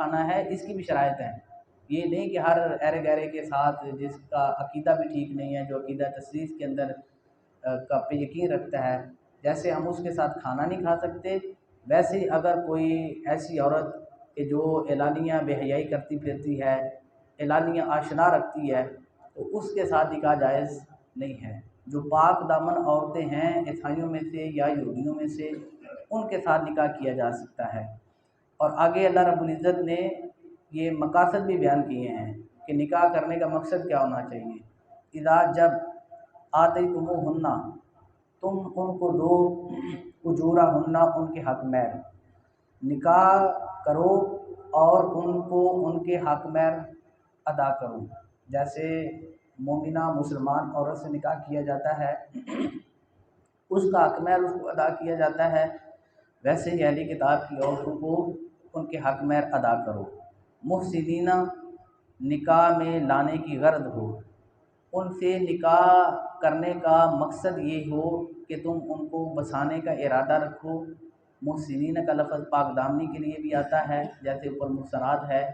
کھانا ہے، اس کی بھی شرائط ہیں۔ یہ نہیں کہ ہر ایرے گیرے کے ساتھ جس کا عقیدہ بھی ٹھیک نہیں ہے، جو عقیدہ تثلیث کے اندر کا پہ یقین رکھتا ہے، جیسے ہم اس کے ساتھ کھانا نہیں کھا سکتے، ویسے ہی اگر کوئی ایسی عورت کہ جو اعلانیہ بے حیائی کرتی پھرتی ہے، اعلانیہ آشنا رکھتی ہے، تو اس کے ساتھ نکاح جائز نہیں ہے۔ جو پاک دامن عورتیں ہیں عیسائیوں میں سے یا یہودیوں میں سے، ان کے ساتھ نکاح کیا جا سکتا ہے۔ اور آگے اللہ رب العزت نے یہ مقاصد بھی بیان کیے ہیں کہ نکاح کرنے کا مقصد کیا ہونا چاہیے۔ اذا جب آتیتموہن، تم ان کو دو اجورہن، ان کے حق مہر، نکاح کرو اور ان کو ان کے حق مہر ادا کرو۔ جیسے مومنہ مسلمان عورت سے نکاح کیا جاتا ہے، اس کا حق مہر اس کو ادا کیا جاتا ہے، ویسے ہی اہلی کتاب کی عورتوں کو ان کے حق مہر ادا کرو۔ محسنین، نکاح میں لانے کی غرض ہو، ان سے نکاح کرنے کا مقصد یہ ہو کہ تم ان کو بسانے کا ارادہ رکھو۔ محسنین کا لفظ پاک دامنی کے لیے بھی آتا ہے، جیسے اوپر محسنات ہے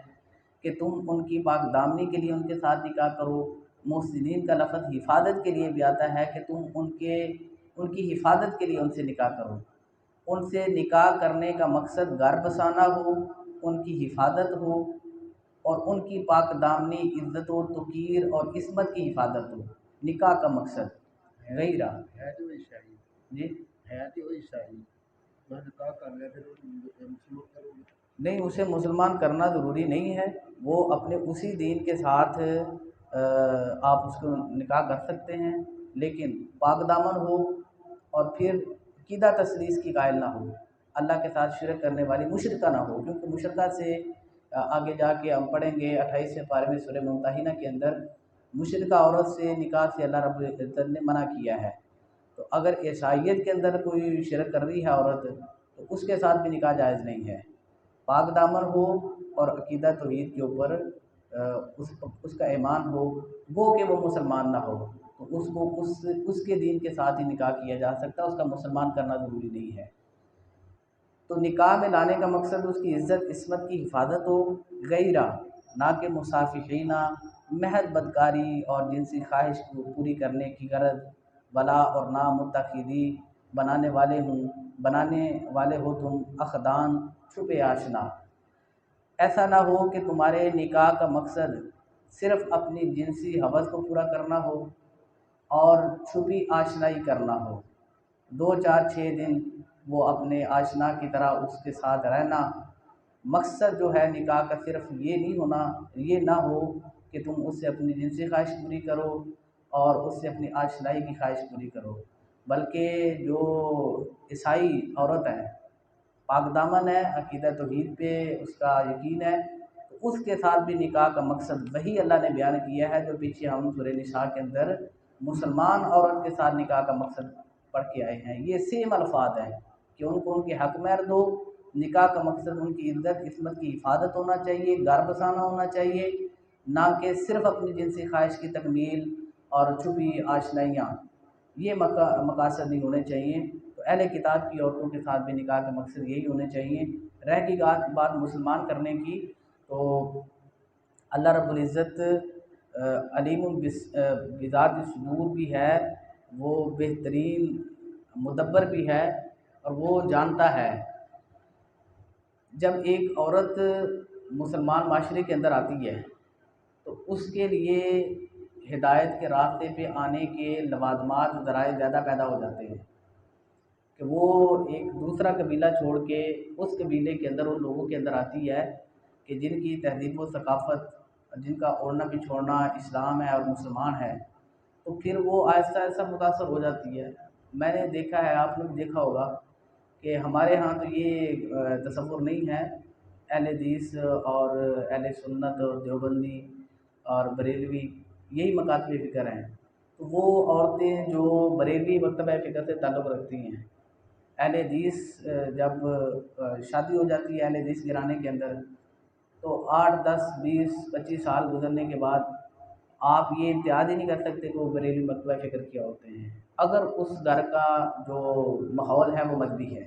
کہ تم ان کی پاک دامنی کے لیے ان کے ساتھ نکاح کرو۔ محسنین کا لفظ حفاظت کے لیے بھی آتا ہے کہ تم ان کی حفاظت کے لیے ان سے نکاح کرو۔ ان سے نکاح کرنے کا مقصد گھر بسانا ہو، ان کی حفاظت ہو، اور ان کی پاک دامنی، عزت و توقیر اور عصمت کی حفاظت ہو، نکاح کا مقصد غیرہ جی نہیں، اسے مسلمان کرنا ضروری نہیں ہے، وہ اپنے اسی دین کے ساتھ آپ اس کو نکاح کر سکتے ہیں، لیکن پاک دامن ہو اور پھر عقیدہ تثلیث کی قائل نہ ہو، اللہ کے ساتھ شرک کرنے والی مشرکہ نہ ہو، کیونکہ مشرکہ سے آگے جا کے ہم پڑھیں گے 28 پارے میں سورہ ممتحنہ کے اندر مشرکہ عورت سے نکاح سے اللہ رب العزت نے منع کیا ہے۔ تو اگر عیسائیت کے اندر کوئی شرک کر رہی ہے عورت، تو اس کے ساتھ بھی نکاح جائز نہیں ہے۔ پاک دامن ہو اور عقیدہ توحید کے اوپر اس کا ایمان ہو، وہ کہ وہ مسلمان نہ ہو، تو اس کو اس کے دین کے ساتھ ہی نکاح کیا جا سکتا ہے، اس کا مسلمان کرنا ضروری نہیں ہے۔ تو نکاح میں لانے کا مقصد اس کی عزت عصمت کی حفاظت ہو، غیرہ نہ کہ مصافحین، محض بدکاری اور جنسی خواہش کو پوری کرنے کی غرض، ولا اور نہ متخذی، بنانے والے ہو تم اخدان، چھپے آشنا۔ ایسا نہ ہو کہ تمہارے نکاح کا مقصد صرف اپنی جنسی ہوس کو پورا کرنا ہو اور چھپی آشنائی کرنا ہو، 2 4 6 دن وہ اپنے آشنا کی طرح اس کے ساتھ رہنا۔ مقصد جو ہے نکاح کا صرف یہ نہ ہو کہ تم اس سے اپنی جنسی خواہش پوری کرو اور اس سے اپنی آشنائی کی خواہش پوری کرو، بلکہ جو عیسائی عورت ہے، پاک دامن ہے، عقیدہ توحید پہ اس کا یقین ہے، تو اس کے ساتھ بھی نکاح کا مقصد وہی اللہ نے بیان کیا ہے جو پیچھے ہم سورہ نساء کے اندر مسلمان عورت کے ساتھ نکاح کا مقصد پڑھ کے آئے ہیں۔ یہ سیم الفاظ ہیں کہ ان کو ان کے حق مہر دو، نکاح کا مقصد ان کی عزت عصمت کی حفاظت ہونا چاہیے، گھر بسانا ہونا چاہیے، نہ کہ صرف اپنی جنسی خواہش کی تکمیل اور چھپی آشنائیاں، یہ مقاصد نہیں ہونے چاہیے۔ تو اہل کتاب کی عورتوں کے ساتھ بھی نکاح کا مقصد یہی ہونے چاہیے۔ رہ گئی بات مسلمان کرنے کی، تو اللہ رب العزت علیم بذات الصدور بھی ہے، وہ بہترین مدبر بھی ہے، اور وہ جانتا ہے جب ایک عورت مسلمان معاشرے کے اندر آتی ہے تو اس کے لیے ہدایت کے راستے پہ آنے کے لوازمات ذرائع زیادہ پیدا ہو جاتے ہیں کہ وہ ایک دوسرا قبیلہ چھوڑ کے اس قبیلے کے اندر ان لوگوں کے اندر آتی ہے کہ جن کی تہذیب و ثقافت، جن کا اوڑھنا بچھوڑنا اسلام ہے اور مسلمان ہے، تو پھر وہ آہستہ آہستہ متاثر ہو جاتی ہے۔ میں نے دیکھا ہے، آپ نے بھی دیکھا ہوگا کہ ہمارے ہاں تو یہ تصور نہیں ہے، اہل حدیث اور اہل سنت اور دیوبندی اور بریلوی یہی مکاتب فکر ہیں، تو وہ عورتیں جو بریلوی مکتبہ فکر سے تعلق رکھتی ہیں، اہل حدیث جب شادی ہو جاتی ہے اہل حدیث گرانے کے اندر، تو 8 10 20 25 سال گزرنے کے بعد آپ یہ امتیاز ہی نہیں کر سکتے کہ وہ بریلوی مکتبہ فکر کیا ہوتے ہیں، اگر اس گھر کا جو ماحول ہے وہ مذہبی ہے۔